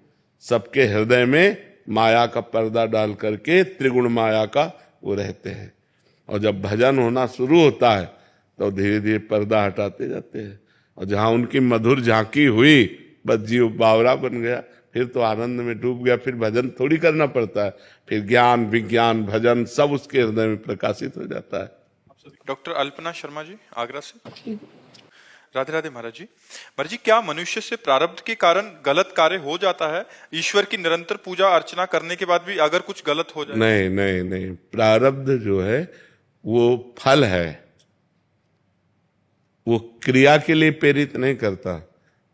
सबके हृदय में माया का पर्दा डाल करके त्रिगुण माया का वो रहते हैं। और जब भजन होना शुरू होता है, तो धीरे धीरे पर्दा हटाते जाते हैं, और जहां उनकी मधुर झांकी हुई, बस जीव बावरा बन गया, फिर तो आनंद में डूब गया। फिर भजन थोड़ी करना पड़ता है, फिर ज्ञान विज्ञान भजन सब उसके हृदय में प्रकाशित हो जाता है। डॉक्टर अल्पना शर्मा जी, आगरा से। राधे राधे महाराज जी। महाराज जी, क्या मनुष्य से प्रारब्ध के कारण गलत कार्य हो जाता है? ईश्वर की निरंतर पूजा अर्चना करने के बाद भी अगर कुछ गलत हो जाए? नहीं नहीं नहीं, प्रारब्ध जो है वो फल है, वो क्रिया के लिए प्रेरित नहीं करता,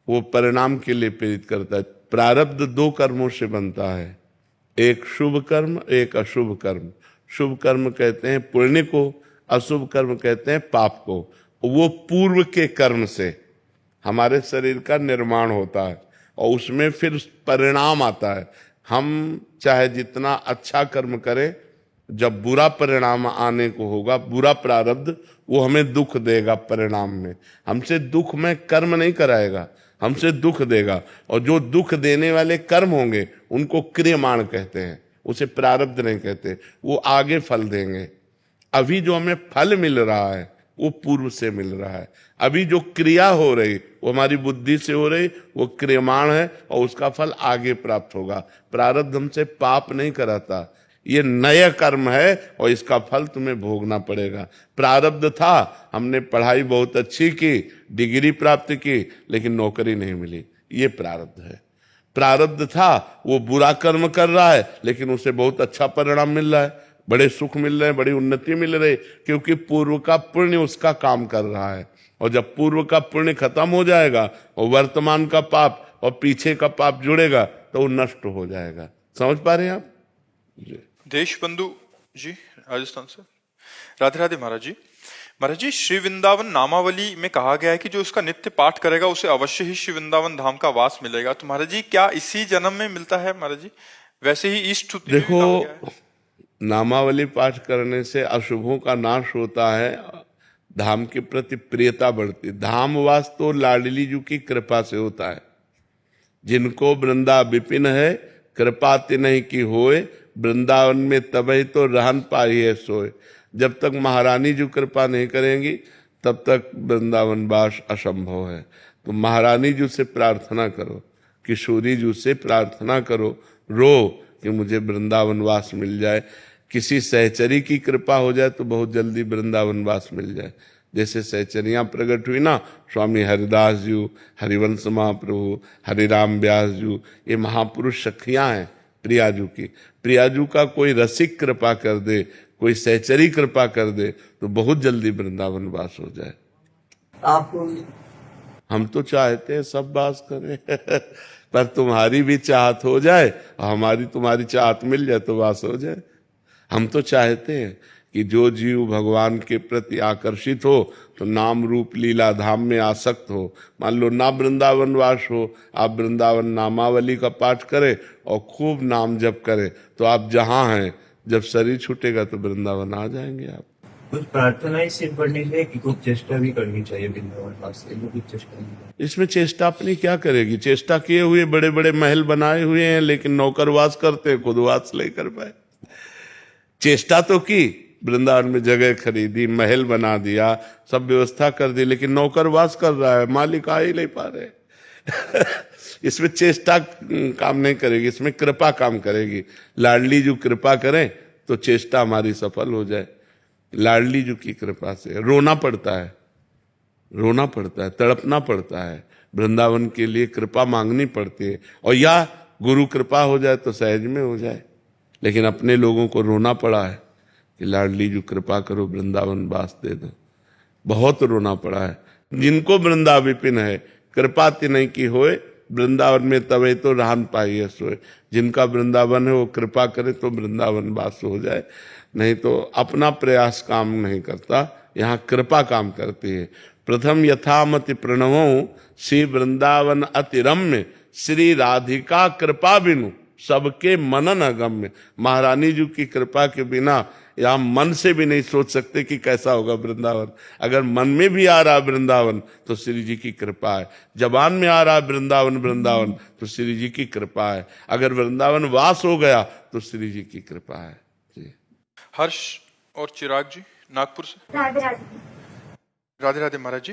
वो परिणाम के लिए प्रेरित करता है। प्रारब्ध दो कर्मों से बनता है, एक शुभ कर्म, एक अशुभ कर्म। शुभ कर्म कहते हैं पुण्य को, अशुभ कर्म कहते हैं पाप को। वो पूर्व के कर्म से हमारे शरीर का निर्माण होता है, और उसमें फिर परिणाम आता है। हम चाहे जितना अच्छा कर्म करें, जब बुरा परिणाम आने को होगा, बुरा प्रारब्ध, वो हमें दुख देगा परिणाम में। हमसे दुख में कर्म नहीं कराएगा, हमसे दुख देगा। और जो दुख देने वाले कर्म होंगे उनको क्रियमाण कहते हैं, उसे प्रारब्ध नहीं कहते। वो आगे फल देंगे। अभी जो हमें फल मिल रहा है वो पूर्व से मिल रहा है। अभी जो क्रिया हो रही वो हमारी बुद्धि से हो रही, वो क्रियमाण है और उसका फल आगे प्राप्त होगा। प्रारब्ध हमसे पाप नहीं कराता, ये नया कर्म है और इसका फल तुम्हें भोगना पड़ेगा। प्रारब्ध था, हमने पढ़ाई बहुत अच्छी की, डिग्री प्राप्त की, लेकिन नौकरी नहीं मिली, ये प्रारब्ध है। प्रारब्ध था, वो बुरा कर्म कर रहा है लेकिन उसे बहुत अच्छा परिणाम मिल रहा है, बड़े सुख मिल रहे हैं, बड़ी उन्नति मिल रही, क्योंकि पूर्व का पुण्य उसका काम कर रहा है। और जब पूर्व का पुण्य खत्म हो जाएगा और वर्तमान का पाप और पीछे का पाप जुड़ेगा तो वो नष्ट हो जाएगा। समझ पा रहे हैं आप जी? देशबंधु जी राजस्थान से। राधे राधे महाराज जी। महाराज जी, श्री वृंदावन नामावली में कहा गया है कि जो इसका नित्य पाठ करेगा उसे अवश्य ही श्री वृंदावन धाम का वास मिलेगा। तो महाराज जी, क्या इसी जन्म में मिलता है महाराज जी? वैसे ही इस स्तुति में भी कहा गया है। देखो, नामावली पाठ करने से अशुभों का नाश होता है, धाम के प्रति प्रियता बढ़ती। धाम वास तो लाडली जी की कृपा से होता है। जिनको वृंदा विपिन है, कृपा तिन्हि की होए, वृंदावन में तबही तो रहन पाई है सोए। जब तक महारानी जी कृपा नहीं करेंगी तब तक वृंदावन वास असंभव है। तो महारानी जी से प्रार्थना करो, किशोरी जी से प्रार्थना करो, रो कि मुझे वृंदावन वास मिल जाए। किसी सहचरी की कृपा हो जाए तो बहुत जल्दी वृंदावन वास मिल जाए। जैसे सहचरियां प्रकट हुई ना, स्वामी हरिदास जी, हरिवंश महाप्रभु, हरिराम व्यास जी, ये महापुरुष सखियां हैं प्रियाजू की। प्रियाजू का कोई रसिक कृपा कर दे, कोई सहचरी कृपा कर दे तो बहुत जल्दी वृंदावन वास हो जाए। आपको हम तो चाहते हैं सब वास करें पर तुम्हारी भी चाहत हो जाए और हमारी तुम्हारी चाहत मिल जाए तो वास हो जाए। हम तो चाहते हैं कि जो जीव भगवान के प्रति आकर्षित हो तो नाम रूप लीला धाम में आसक्त हो। मान लो ना वृंदावन वास हो, आप वृंदावन नामावली का पाठ करें और खूब नाम जप करें तो आप जहाँ हैं, जब शरीर छूटेगा तो वृंदावन आ जाएंगे आप। कुछ प्रार्थनाएं सिर्फ पढ़ने से कि कुछ चेष्टा भी करनी चाहिए वृंदावन वास के लिए, कुछ चेष्टा नहीं। इसमें चेष्टा अपनी क्या करेगी? चेष्टा किए हुए बड़े बड़े महल बनाए हुए हैं लेकिन नौकरवास करते हैं, खुद वास नहीं कर पाए। चेष्टा तो की, वृंदावन में जगह खरीदी, महल बना दिया, सब व्यवस्था कर दी, लेकिन नौकरवास कर रहा है, मालिक आ ही नहीं पा रहे इसमें चेष्टा काम नहीं करेगी, इसमें कृपा काम करेगी। लाडली जो कृपा करें तो चेष्टा हमारी सफल हो जाए। लाडली जी की कृपा से रोना पड़ता है, रोना पड़ता है, तड़पना पड़ता है, वृंदावन के लिए कृपा मांगनी पड़ती है। और या गुरु कृपा हो जाए तो सहज में हो जाए, लेकिन अपने लोगों को रोना पड़ा है कि लाडली जी कृपा करो, वृंदावन वास दे दो। बहुत रोना पड़ा है। जिनको वृंदा विपिन है, कृपा तिन्हि की होए, वृंदावन में तबे तो रहन पाई है सोए। जिनका वृंदावन है वो कृपा करे तो वृंदावन वास हो जाए, नहीं तो अपना प्रयास काम नहीं करता, यहाँ कृपा काम करती है। प्रथम यथामति प्रणवों श्री वृंदावन अति रम्य, श्री राधिका कृपा बिनु सबके मनन अगम्य। महारानी जी की कृपा के बिना या मन से भी नहीं सोच सकते कि कैसा होगा वृंदावन। अगर मन में भी आ रहा वृंदावन तो श्री जी की कृपा है, जबान में आ रहा वृंदावन वृंदावन तो श्री जी की कृपा है, अगर वृंदावन वास हो गया तो श्री जी की कृपा है जी। हर्ष और चिराग जी नागपुर से। राधे राधे। राधे राधे महाराज जी।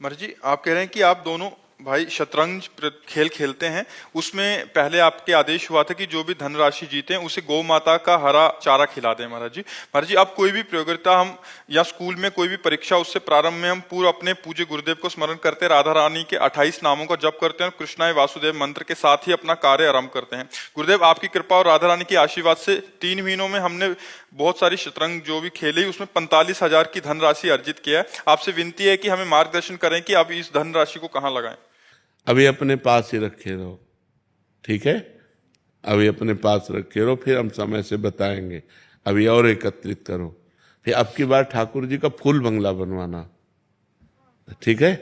महाराज जी, आप कह रहे हैं कि आप दोनों भाई शतरंज खेल खेलते हैं, उसमें पहले आपके आदेश हुआ था कि जो भी धनराशि जीते हैं उसे गौ माता का हरा चारा खिला दें। महाराज जी, अब कोई भी प्रतियोगिता हम या स्कूल में कोई भी परीक्षा, उससे प्रारंभ में हम पूरा अपने पूज्य गुरुदेव को स्मरण करते हैं, राधा रानी के 28 नामों का जप करते हैं और कृष्णाय वासुदेव मंत्र के साथ ही अपना कार्य आरंभ करते हैं। गुरुदेव, आपकी कृपा और राधा रानी की आशीर्वाद से 3 महीनों में हमने बहुत सारी शतरंज जो भी खेली उसमें 45,000 की धनराशि अर्जित किया है। आपसे विनती है कि हमें मार्गदर्शन करें कि अब इस धनराशि को कहाँ लगाएं। अभी अपने पास ही रखे रहो, ठीक है? अभी अपने पास रखे रहो, फिर हम समय से बताएंगे। अभी और एकत्रित करो, फिर अब की बार ठाकुर जी का फूल बंगला बनवाना, ठीक है?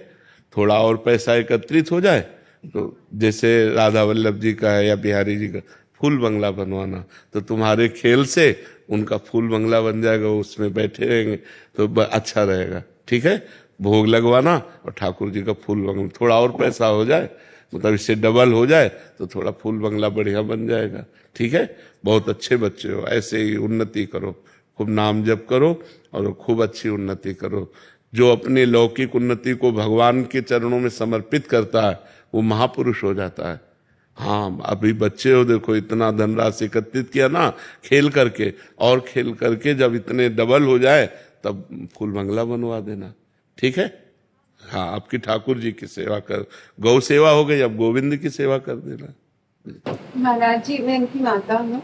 थोड़ा और पैसा एकत्रित हो जाए तो जैसे राधा वल्लभ जी का है या बिहारी जी का, फूल बंगला बनवाना, तो तुम्हारे खेल से उनका फूल बंगला बन जाएगा, वो उसमें बैठे रहेंगे तो अच्छा रहेगा। ठीक है, भोग लगवाना और ठाकुर जी का फूल बंगला, थोड़ा और पैसा हो जाए, मतलब इससे डबल हो जाए तो थोड़ा फूल बंगला बढ़िया बन जाएगा। ठीक है, बहुत अच्छे बच्चे हो, ऐसे ही उन्नति करो, खूब नाम जप करो और खूब अच्छी उन्नति करो। जो अपनी लौकिक उन्नति को भगवान के चरणों में समर्पित करता है वो महापुरुष हो जाता है। हाँ, अभी बच्चे हो, देखो इतना धनराशि एकत्रित किया ना खेल करके, और खेल करके जब इतने डबल हो जाए तब फूल बंगला बनवा देना। ठीक है, हाँ, आपकी ठाकुर जी की सेवा कर, गौ सेवा हो गई, अब गोविंद की सेवा कर देना। महाराज जी, मैं इनकी माता हूँ।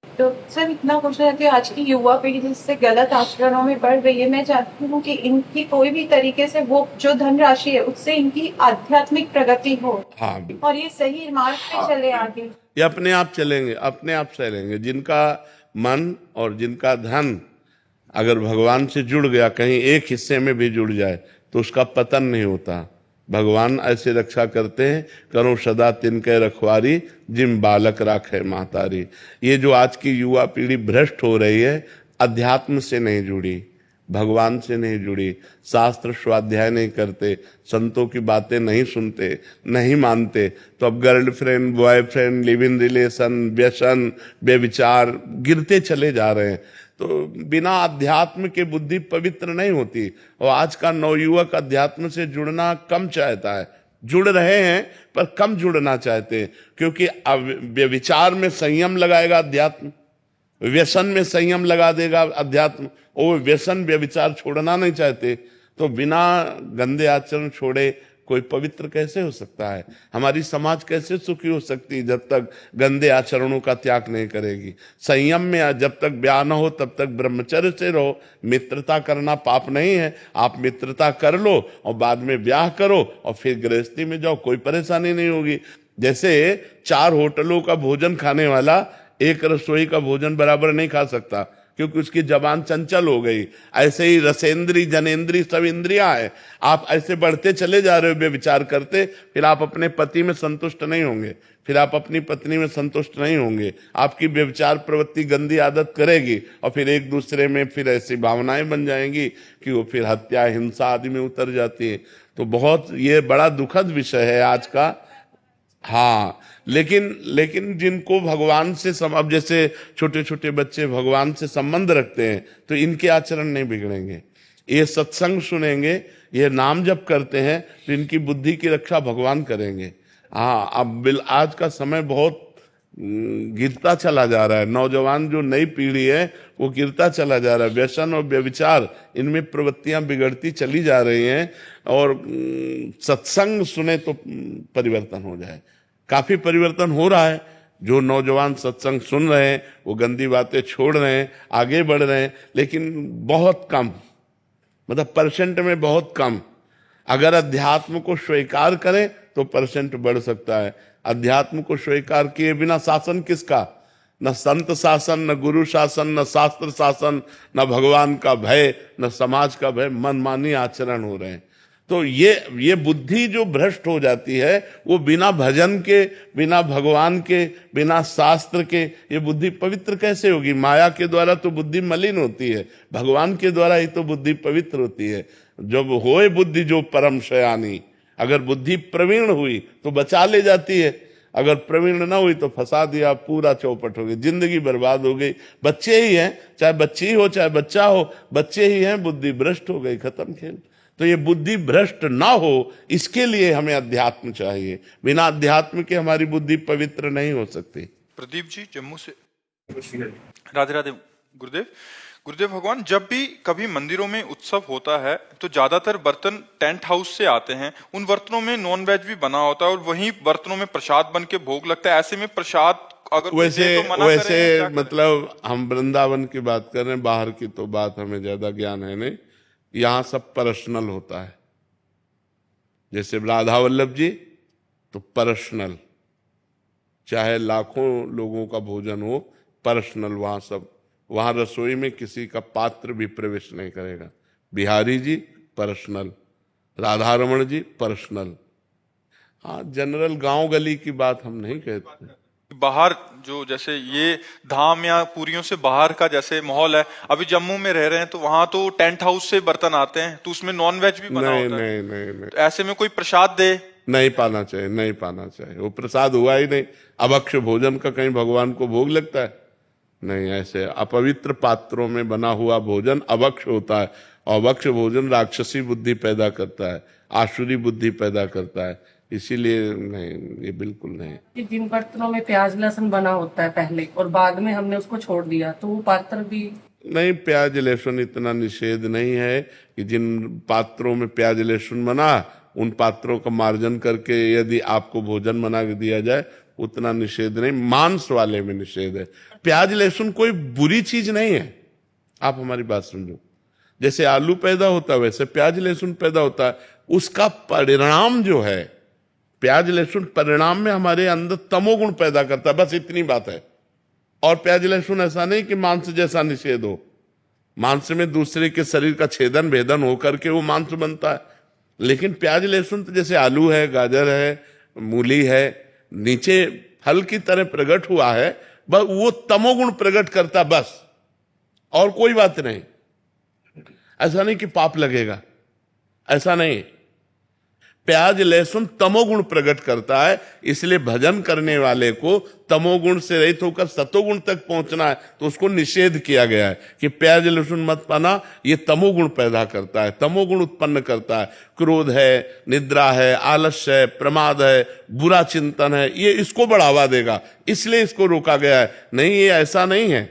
तो सर इतना कुछ है कि आज की युवा पीढ़ी जिससे गलत आचरणों में बढ़ रही है, मैं चाहती हूँ कि इनकी कोई भी तरीके से वो जो धनराशि है उससे इनकी आध्यात्मिक प्रगति हो। हाँ, और ये सही मार्ग पे चले आगे। ये अपने आप चलेंगे, अपने आप चलेंगे। जिनका मन और जिनका धन अगर भगवान से जुड़ गया, कहीं एक हिस्से में भी जुड़ जाए तो उसका पतन नहीं होता। भगवान ऐसे रक्षा करते हैं, करो सदा तिनके रखवारी, जिम बालक राखे महतारी। ये जो आज की युवा पीढ़ी भ्रष्ट हो रही है, अध्यात्म से नहीं जुड़ी, भगवान से नहीं जुड़ी, शास्त्र स्वाध्याय नहीं करते, संतों की बातें नहीं सुनते, नहीं मानते, तो अब girlfriend, boyfriend, live in relation, व्यसन, व्यभिचार गिरते चले जा रहे हैं। तो बिना अध्यात्म के बुद्धि पवित्र नहीं होती। और आज का नवयुवक अध्यात्म से जुड़ना कम चाहता है, जुड़ रहे हैं पर कम जुड़ना चाहते हैं, क्योंकि व्यभिचार में संयम लगाएगा अध्यात्म, व्यसन में संयम लगा देगा अध्यात्म, और व्यसन व्यभिचार छोड़ना नहीं चाहते। तो बिना गंदे आचरण छोड़े कोई पवित्र कैसे हो सकता है? हमारी समाज कैसे सुखी हो सकती है जब तक गंदे आचरणों का त्याग नहीं करेगी? संयम में जब तक ब्याह न हो तब तक ब्रह्मचर्य से रहो। मित्रता करना पाप नहीं है, आप मित्रता कर लो और बाद में ब्याह करो और फिर गृहस्थी में जाओ, कोई परेशानी नहीं होगी। जैसे 4 होटलों का भोजन खाने वाला एक रसोई का भोजन बराबर नहीं खा सकता, क्योंकि उसकी जबान चंचल हो गई। ऐसे ही रसेंद्री जनेंद्री सब इंद्रियां है। आप ऐसे बढ़ते चले जा रहे हो व्यभिचार करते, फिर आप अपने पति में संतुष्ट नहीं होंगे, फिर आप अपनी पत्नी में संतुष्ट नहीं होंगे, आपकी व्यभिचार प्रवृत्ति गंदी आदत करेगी और फिर एक दूसरे में फिर ऐसी भावनाएं बन जाएंगी कि वो फिर हत्या, हिंसा आदि में उतर जाती है। तो बहुत ये बड़ा दुखद विषय है आज का। हाँ, लेकिन जिनको भगवान से अब जैसे छोटे छोटे बच्चे भगवान से संबंध रखते हैं तो इनके आचरण नहीं बिगड़ेंगे। ये सत्संग सुनेंगे, ये नाम जप करते हैं तो इनकी बुद्धि की रक्षा भगवान करेंगे। हाँ, अब आज का समय बहुत गिरता चला जा रहा है। नौजवान जो नई पीढ़ी है वो गिरता चला जा रहा है। व्यसन और व्यभिचार इनमें प्रवृत्तियां बिगड़ती चली जा रही हैं। और सत्संग सुने तो परिवर्तन हो जाए। काफी परिवर्तन हो रहा है। जो नौजवान सत्संग सुन रहे हैं वो गंदी बातें छोड़ रहे हैं, आगे बढ़ रहे हैं, लेकिन बहुत कम, मतलब परसेंट में बहुत कम। अगर अध्यात्म को स्वीकार करें तो परसेंट बढ़ सकता है। अध्यात्म को स्वीकार किए बिना शासन किसका? न संत शासन, न गुरु शासन, न शास्त्र शासन, न भगवान का भय, न समाज का भय, मनमानी आचरण हो रहे हैं। तो ये बुद्धि जो भ्रष्ट हो जाती है वो बिना भजन के, बिना भगवान के, बिना शास्त्र के ये बुद्धि पवित्र कैसे होगी? माया के द्वारा तो बुद्धि मलिन होती है, भगवान के द्वारा ही तो बुद्धि पवित्र होती है। जब होए बुद्धि जो परम शयानी, अगर बुद्धि प्रवीण हुई तो बचा ले जाती है, अगर प्रवीण ना हुई तो फंसा दिया, पूरा चौपट हो गई, जिंदगी बर्बाद हो गई। बच्चे ही हैं, चाहे बच्ची हो चाहे बच्चा हो, बच्चे ही हैं, बुद्धि भ्रष्ट हो गई, खत्म खेल। तो ये बुद्धि भ्रष्ट ना हो इसके लिए हमें अध्यात्म चाहिए। बिना अध्यात्म के हमारी बुद्धि पवित्र नहीं हो सकती। प्रदीप जी जम्मू से। राधे राधे गुरुदेव। गुरुदेव भगवान, जब भी कभी मंदिरों में उत्सव होता है तो ज्यादातर बर्तन टेंट हाउस से आते हैं। उन बर्तनों में नॉन वेज भी बना होता है और वहीं बर्तनों में प्रसाद बन के भोग लगता है। ऐसे में प्रसाद अगर वैसे मतलब हम वृंदावन की बात कर रहे हैं, बाहर की तो बात हमें ज्यादा ज्ञान है नहीं। यहाँ सब पर्सनल होता है। जैसे राधा वल्लभ जी तो पर्सनल, चाहे लाखों लोगों का भोजन हो, पर्सनल वहाँ सब। वहाँ रसोई में किसी का पात्र भी प्रवेश नहीं करेगा। बिहारी जी पर्सनल, राधा रमण जी पर्सनल। हाँ, जनरल गांव गली की बात हम नहीं कहते। बाहर जो जैसे ये धाम या पूरियों से बाहर का जैसे माहौल है, अभी जम्मू में रह रहे हैं तो वहां तो टेंट हाउस से बर्तन आते हैं, तो उसमें नॉन वेज भी बना नहीं होता है। नहीं नहीं तो ऐसे में कोई प्रसाद दे, नहीं पाना चाहिए, नहीं पाना चाहिए। वो प्रसाद हुआ ही नहीं। अभक्ष्य भोजन का कहीं भगवान को भोग लगता है? नहीं। ऐसे अपवित्र पात्रों में बना हुआ भोजन अभक्ष्य होता है, और अभक्ष्य भोजन राक्षसी बुद्धि पैदा करता है, आसुरी बुद्धि पैदा करता है। इसीलिए नहीं, ये बिल्कुल नहीं। कि जिन बर्तनों में प्याज लहसुन बना होता है पहले और बाद में हमने उसको छोड़ दिया, तो वो पात्र भी नहीं, प्याज लहसुन इतना निषेध नहीं है कि जिन पात्रों में प्याज लहसुन बना उन पात्रों का मार्जन करके यदि आपको भोजन बना के दिया जाए, उतना निषेध नहीं। मांस वाले में निषेध है। प्याज लहसुन कोई बुरी चीज नहीं है, आप हमारी बात समझो। जैसे आलू पैदा होता है वैसे प्याज लहसुन पैदा होता है। उसका परिणाम जो है, प्याज लहसुन परिणाम में हमारे अंदर तमोगुण पैदा करता है, बस इतनी बात है। और प्याज लहसुन ऐसा नहीं कि मांस जैसा निषेध हो। मांस में दूसरे के शरीर का छेदन भेदन होकर के वो मांस बनता है, लेकिन प्याज लहसुन तो जैसे आलू है, गाजर है, मूली है, नीचे फल की तरह प्रकट हुआ है, बस वो तमोगुण प्रकट करता, बस, और कोई बात नहीं। ऐसा नहीं कि पाप लगेगा, ऐसा नहीं। प्याज लहसुन तमोगुण प्रकट करता है, इसलिए भजन करने वाले को तमोगुण से रहित होकर सतोगुण तक पहुंचना है, तो उसको निषेध किया गया है कि प्याज लहसुन मत पाना, ये तमोगुण पैदा करता है, तमोगुण उत्पन्न करता है। क्रोध है, निद्रा है, आलस्य है, प्रमाद है, बुरा चिंतन है, ये इसको बढ़ावा देगा, इसलिए इसको रोका गया है। नहीं, ये ऐसा नहीं है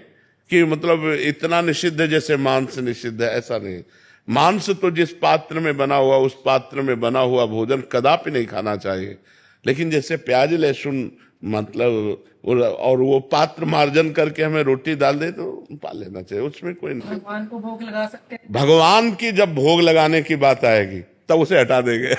कि मतलब इतना निषिद्ध है जैसे मांस निषिद्ध है, ऐसा नहीं। मांस तो जिस पात्र में बना हुआ, उस पात्र में बना हुआ भोजन कदापि नहीं खाना चाहिए। लेकिन जैसे प्याज लहसुन मतलब और वो पात्र मार्जन करके हमें रोटी डाल दे तो पा लेना चाहिए, उसमें कोई नहीं। भगवान को भोग लगा सकते हैं। भगवान की जब भोग लगाने की बात आएगी तब उसे हटा देंगे।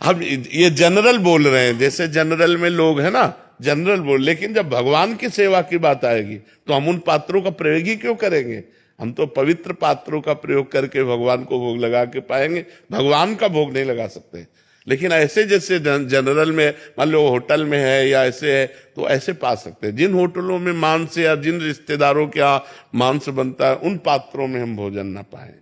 हम ये जनरल बोल रहे हैं, जैसे जनरल में लोग है ना, जनरल बोल, लेकिन जब भगवान की सेवा की बात आएगी तो हम उन पात्रों का प्रयोग ही क्यों करेंगे? हम तो पवित्र पात्रों का प्रयोग करके भगवान को भोग लगा के पाएंगे, भगवान का भोग नहीं लगा सकते। लेकिन ऐसे जैसे जनरल में मान लो होटल में है या ऐसे है तो ऐसे पा सकते हैं। जिन होटलों में मांस या जिन रिश्तेदारों के यहाँ मांस बनता है, उन पात्रों में हम भोजन ना पाए।